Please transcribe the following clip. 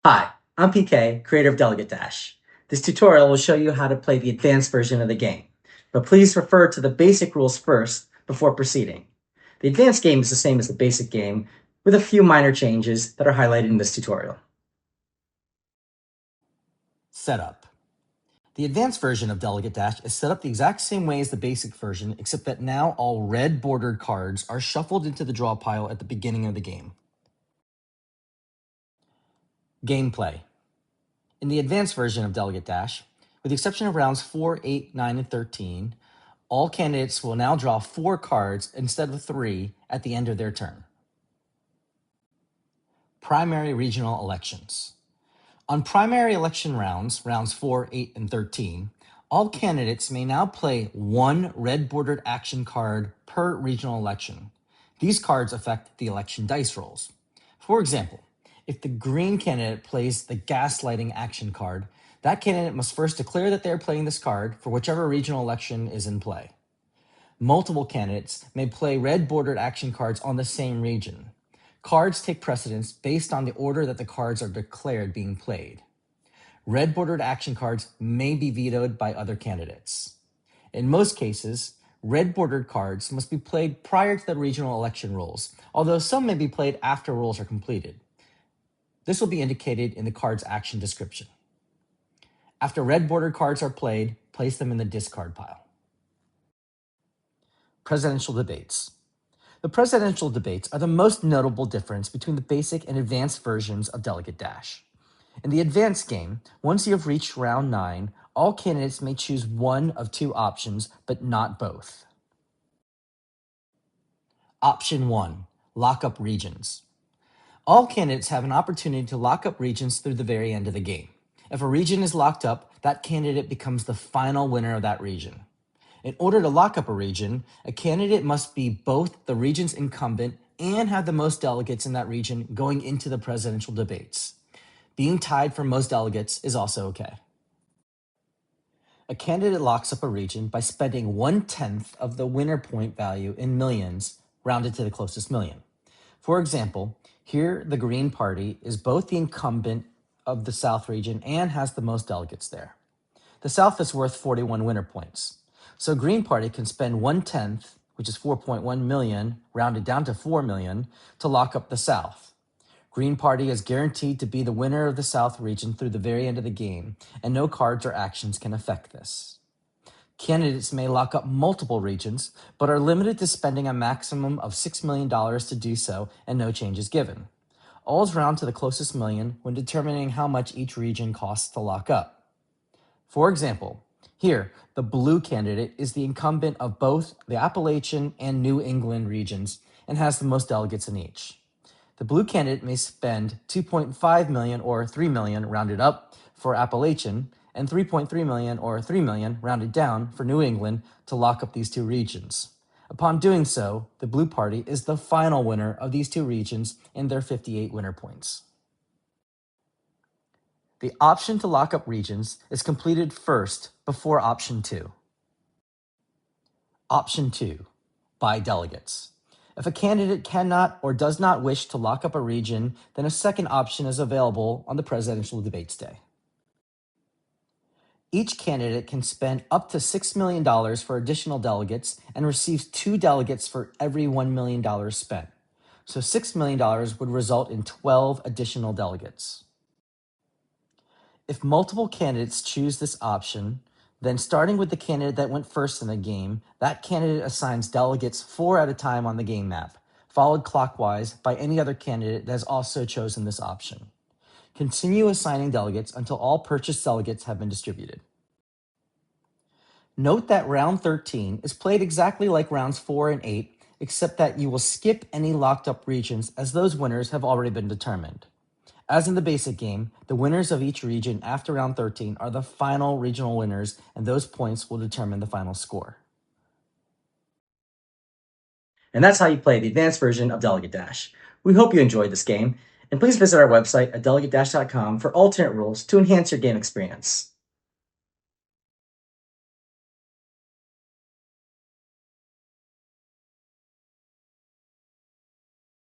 Hi, I'm PK, creator of Delegate. This tutorial will show you how to play the advanced version of the game, but please refer to the basic rules first before proceeding. The advanced game is the same as the basic game, with a few minor changes that are highlighted in this tutorial. Setup. The advanced version of Delegate Dash is set up the exact same way as the basic version, except that now all red bordered cards are shuffled into the draw pile at the beginning of the game. Gameplay. In the advanced version of Delegate Dash, with the exception of rounds 4, 8, 9, and 13, all candidates will now draw 4 cards instead of 3 at the end of their turn. Primary regional elections. On primary election rounds 4, 8, and 13, all candidates may now play one red-bordered action card per regional election. These cards affect the election dice rolls. For example, if the green candidate plays the gaslighting action card, that candidate must first declare that they are playing this card for whichever regional election is in play. Multiple candidates may play red-bordered action cards on the same region. Cards take precedence based on the order that the cards are declared being played. Red bordered action cards may be vetoed by other candidates. In most cases, red bordered cards must be played prior to the regional election rules, although some may be played after rules are completed. This will be indicated in the card's action description. After red bordered cards are played, place them in the discard pile. Presidential debates. The presidential debates are the most notable difference between the basic and advanced versions of Delegate Dash. In the advanced game, once you have reached round 9, all candidates may choose one of 2 options, but not both. Option 1, lock up regions. All candidates have an opportunity to lock up regions through the very end of the game. If a region is locked up, that candidate becomes the final winner of that region. In order to lock up a region, a candidate must be both the region's incumbent and have the most delegates in that region going into the presidential debates. Being tied for most delegates is also okay. A candidate locks up a region by spending 1/10 of the winner point value in millions, rounded to the closest million. For example, here the Green Party is both the incumbent of the South region and has the most delegates there. The South is worth 41 winner points. So Green Party can spend 1/10, which is 4.1 million, rounded down to 4 million, to lock up the South. Green Party is guaranteed to be the winner of the South region through the very end of the game, and no cards or actions can affect this. Candidates may lock up multiple regions, but are limited to spending a maximum of $6 million to do so, and no change is given. All is round to the closest million when determining how much each region costs to lock up. For example, here, the blue candidate is the incumbent of both the Appalachian and New England regions and has the most delegates in each. The blue candidate may spend 2.5 million or 3 million rounded up for Appalachian and 3.3 million or 3 million rounded down for New England to lock up these 2 regions. Upon doing so, the blue party is the final winner of these 2 regions and their 58 winner points. The option to lock up regions is completed first before option 2. Option 2, by delegates. If a candidate cannot or does not wish to lock up a region, then a second option is available on the presidential debates day. Each candidate can spend up to $6 million for additional delegates and receives 2 delegates for every $1 million spent. So $6 million would result in 12 additional delegates. If multiple candidates choose this option, then starting with the candidate that went first in the game, that candidate assigns delegates 4 at a time on the game map, followed clockwise by any other candidate that has also chosen this option. Continue assigning delegates until all purchased delegates have been distributed. Note that round 13 is played exactly like rounds 4 and 8, except that you will skip any locked up regions as those winners have already been determined. As in the basic game, the winners of each region after round 13 are the final regional winners, and those points will determine the final score. And that's how you play the advanced version of Delegate Dash. We hope you enjoyed this game, and please visit our website at delegatedash.com for alternate rules to enhance your game experience.